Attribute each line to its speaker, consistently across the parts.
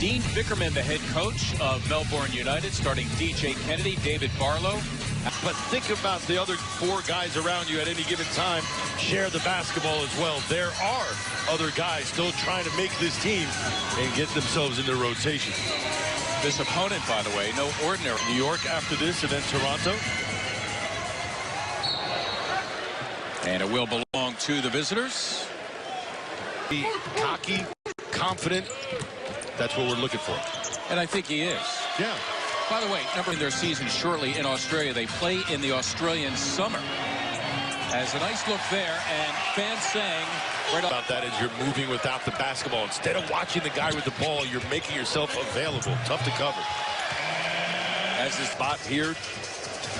Speaker 1: Dean Vickerman, the head coach of Melbourne United, starting DJ Kennedy, David Barlow.
Speaker 2: But think about the other four guys around you at any given time share the basketball as well. There are other guys still trying to make this team and get themselves into rotation.
Speaker 1: This opponent, by the way, no ordinary.
Speaker 2: New York after this, and then Toronto.
Speaker 1: And it will belong to the visitors.
Speaker 2: Cocky, confident. That's what we're looking for.
Speaker 1: And I think he is.
Speaker 2: Yeah.
Speaker 1: By the way, number in their season shortly in Australia. They play in the Australian summer. As a nice look there, and fans saying right
Speaker 2: about that is you're moving without the basketball. Instead of watching the guy with the ball, you're making yourself available. Tough to cover. As this spot here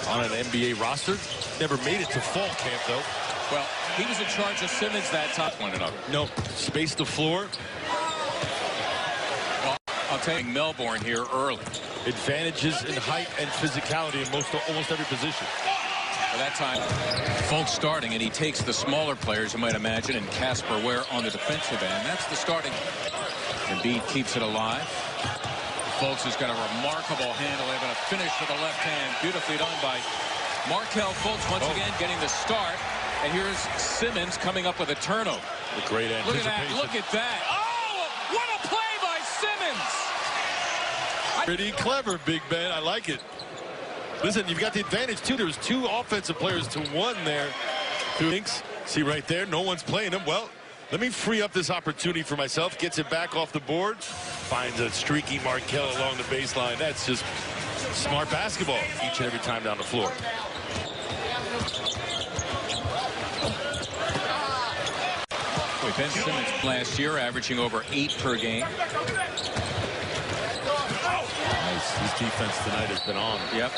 Speaker 2: on an NBA roster. Never made it to fall camp, though.
Speaker 1: Well, he was in charge of Simmons that time. One another.
Speaker 2: No, space the floor.
Speaker 1: Well, I'll take Melbourne here early.
Speaker 2: Advantages in height and physicality in almost every position.
Speaker 1: By that time, Fultz starting, and he takes the smaller players, you might imagine, and Casper Ware on the defensive end. That's the starting. Embiid keeps it alive. Fultz has got a remarkable handle, able to finish with the left hand. Beautifully done by Markelle Fultz once again getting the start. And here's Simmons coming up with a turnover.
Speaker 2: A great anticipation.
Speaker 1: Look at that. Look at that. Oh, what a play by Simmons.
Speaker 2: Pretty clever, Big Ben. I like it. Listen, you've got the advantage, too. There was two offensive players to one there. See right there, no one's playing him. Well, let me free up this opportunity for myself. Gets it back off the board. Finds a streaky Markelle along the baseline. That's just smart basketball each and every time down the floor.
Speaker 1: Ben Simmons last year averaging over 8 per game.
Speaker 2: Nice. His defense tonight has been on.
Speaker 1: Yep.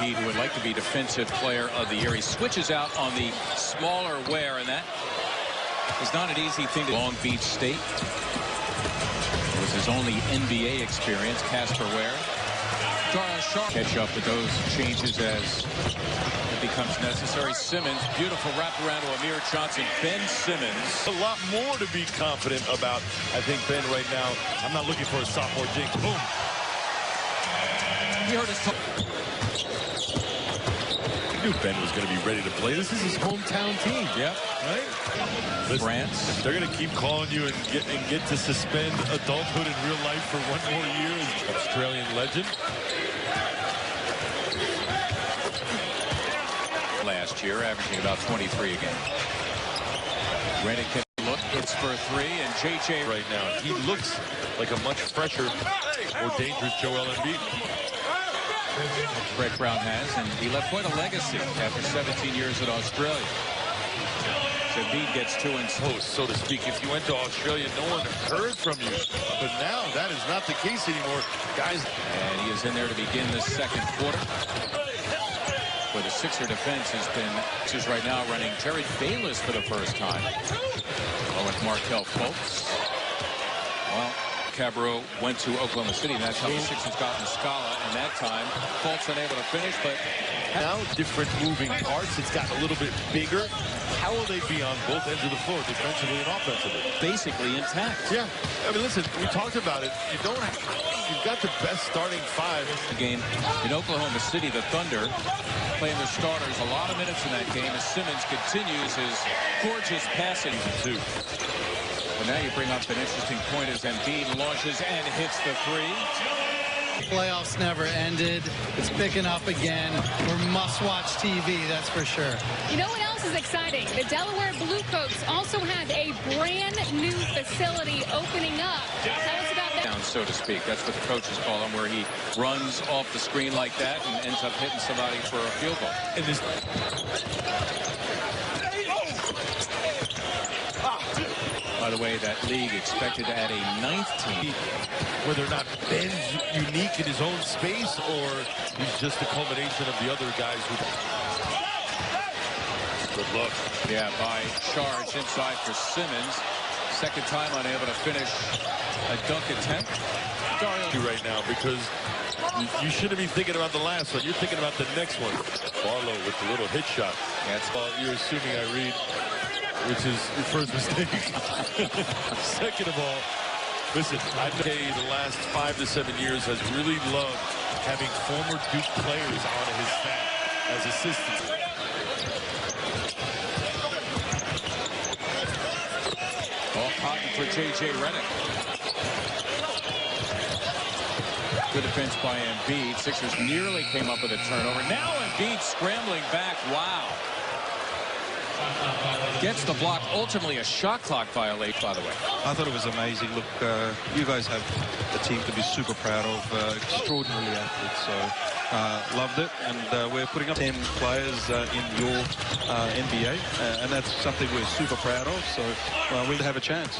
Speaker 1: He would like to be defensive player of the year. He switches out on the smaller Ware, and that is not an easy thing to Long Beach State. It was his only NBA experience, Casper Ware. Catch up with those changes as it becomes necessary. Simmons, beautiful wraparound to Amir Johnson. Ben Simmons.
Speaker 2: A lot more to be confident about, I think, Ben, right now. I'm not looking for a sophomore jinx. Boom.
Speaker 1: You heard us talk.
Speaker 2: I knew Ben was going to be ready to play. This is his hometown team.
Speaker 1: Yep.
Speaker 2: Right? Listen,
Speaker 1: France.
Speaker 2: They're going to keep calling you and get to suspend adulthood in real life for one more year. Australian legend.
Speaker 1: Last year, averaging about 23 a game. Redick can look, hits for 3, and JJ
Speaker 2: right now. He looks like a much fresher, more dangerous Joel Embiid.
Speaker 1: Brett Brown has, and he left quite a legacy after 17 years at Australia. So Embiid gets 2 and
Speaker 2: so to speak. If you went to Australia, no one heard from you. But now that is not the case anymore, guys.
Speaker 1: And he is in there to begin the second quarter. Where the Sixer defense has been right now running Jerry Bayless for the first time. Along with Markelle Fultz. Well, Cabarrot went to Oklahoma City, and that's how the Sixers got Muscala. And that time, Fultz unable to finish, but
Speaker 2: now different moving parts. It's gotten a little bit bigger. How will they be on both ends of the floor, defensively and offensively?
Speaker 1: Basically intact.
Speaker 2: Yeah. I mean, listen, we talked about it. You've got the best starting 5.
Speaker 1: The game in Oklahoma City, the Thunder playing their starters a lot of minutes in that game as Simmons continues his gorgeous passing. Well, now you bring up an interesting point as Embiid launches and hits the 3.
Speaker 3: Playoffs never ended. It's picking up again. We're must-watch TV, that's for sure.
Speaker 4: You know what else is exciting? The Delaware Bluecoats also have a brand new facility opening up. Tell us about that.
Speaker 1: Down, so to speak. That's what the coaches call him, where he runs off the screen like that and ends up hitting somebody for a field goal.
Speaker 2: And this
Speaker 1: By the way, that league expected to add a 9th team.
Speaker 2: Whether or not Ben's unique in his own space or he's just a culmination of the other guys. Good look.
Speaker 1: Yeah, by charge inside for Simmons. Second time unable to finish a dunk attempt.
Speaker 2: Right now, because you shouldn't be thinking about the last one. You're thinking about the next one. Barlow with the little hit shot. That's all you're assuming I read, which is your first mistake. Second of all, Listen, I'd say the last 5 to 7 years has really loved having former Duke players on his staff as assistants.
Speaker 1: Ball cotton for J.J. Redick. Good defense by Embiid. Sixers nearly came up with a turnover. Now Embiid scrambling back. Wow. Gets the block. Ultimately a shot clock violation, by the way.
Speaker 5: I thought it was amazing. Look, you guys have a team to be super proud of. Extraordinary athletes. So loved it. And we're putting up 10 players in your NBA. And that's something we're super proud of. So we'll have a chance.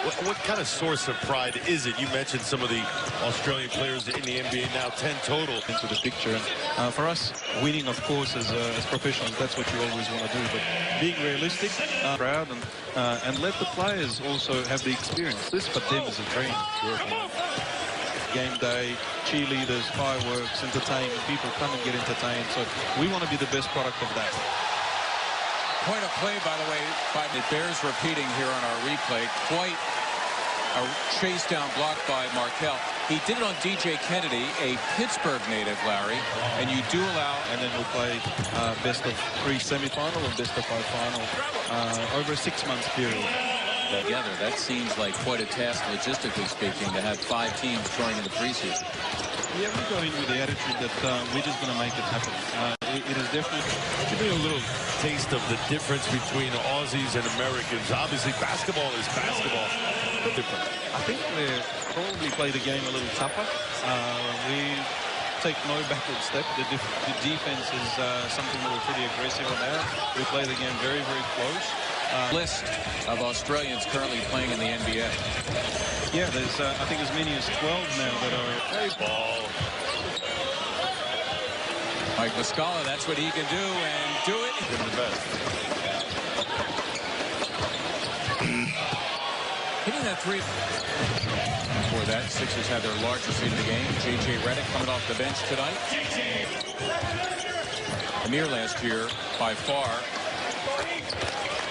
Speaker 2: What kind of source of pride is it? You mentioned some of the Australian players in the NBA now, 10 total.
Speaker 5: Into the picture. And for us, winning, of course, as professionals, that's what you always want to do. But being realistic, proud, and let the players also have the experience. This for them is a dream. Game day, cheerleaders, fireworks, entertainment. People come and get entertained. So we want to be the best product of that.
Speaker 1: Point of play, by the way, it bears repeating here on our replay. Quite a chase down block by Markelle. He did it on DJ Kennedy, a Pittsburgh native, Larry, and you do allow.
Speaker 5: And then we'll play best of 3 semifinal and best of 5 final over a 6-month period.
Speaker 1: Together, that seems like quite a task, logistically speaking, to have 5 teams join in the preseason.
Speaker 5: Yeah, we go in with the attitude that we're just going to make it happen. It is definitely.
Speaker 2: Give me a little taste of the difference between Aussies and Americans. Obviously, basketball is basketball. Different.
Speaker 5: I think we probably play the game a little tougher. We take no backward step. The defense is something that we're pretty aggressive about. We play the game very, very close.
Speaker 1: List of Australians currently playing in the NBA.
Speaker 5: Yeah, there's I think as many as 12 now that are.
Speaker 2: Play ball.
Speaker 1: Mike Muscala, that's what he can do, and do it.
Speaker 2: Give him the best.
Speaker 1: Hitting that three. Before that, Sixers had their largest lead in the game. J.J. Redick coming off the bench tonight. Amir last year, by far,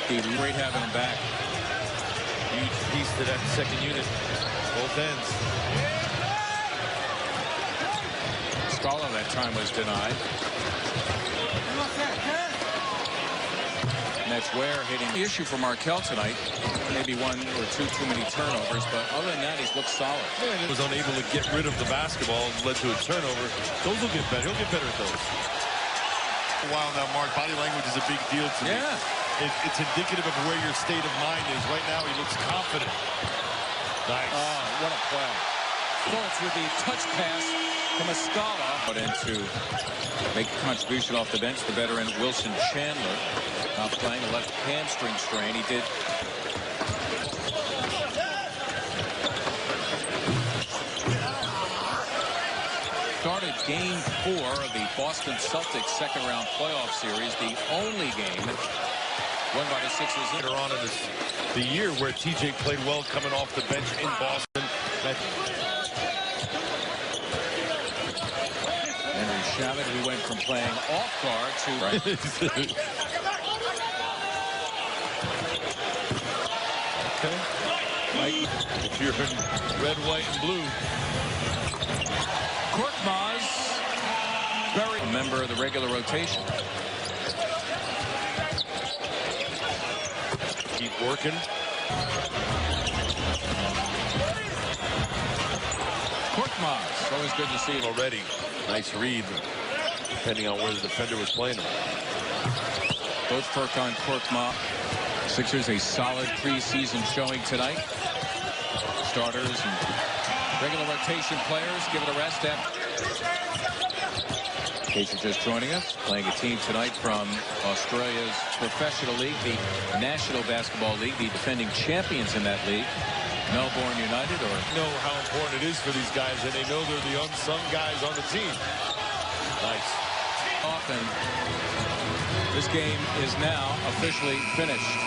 Speaker 1: great having him back.
Speaker 2: Huge piece to that second unit. Both ends.
Speaker 1: Muscala that time was denied. And that's Ware hitting. The issue for Markelle tonight, maybe 1 or 2 too many turnovers, but other than that, he's looked solid.
Speaker 2: Yeah, he was unable to get rid of the basketball and led to a turnover. Those will get better. He'll get better at those. Wow, now, Mark, body language is a big deal to me. It's indicative of where your state of mind is. Right now, he looks confident. Nice.
Speaker 1: Oh, what a play. Fultz with the touch pass to Muscala. But in to make a contribution off the bench, the veteran Wilson Chandler. Now playing a left hamstring strain. He did. Started game 4 of the Boston Celtics second-round playoff series. The only game won by the Sixers.
Speaker 2: Later on in the year where TJ played well coming off the bench in Boston.
Speaker 1: Henry Shavit, who went from playing off guard to right.
Speaker 2: Okay. Mike, if you're in red, white, and blue.
Speaker 1: Korkmaz, very a member of the regular rotation.
Speaker 2: Keep working.
Speaker 1: Korkmaz, always good to see him
Speaker 2: Already. Nice read, depending on where the defender was playing him.
Speaker 1: Both Furkan, Korkmaz. Sixers a solid preseason showing tonight. Starters and regular rotation players give it a rest after. In case you're just joining us, playing a team tonight from Australia's professional league, the National Basketball League, the defending champions in that league, Melbourne United. Or
Speaker 2: know how important it is for these guys, and they know they're the unsung guys on the team. Nice.
Speaker 1: Often, this game is now officially finished.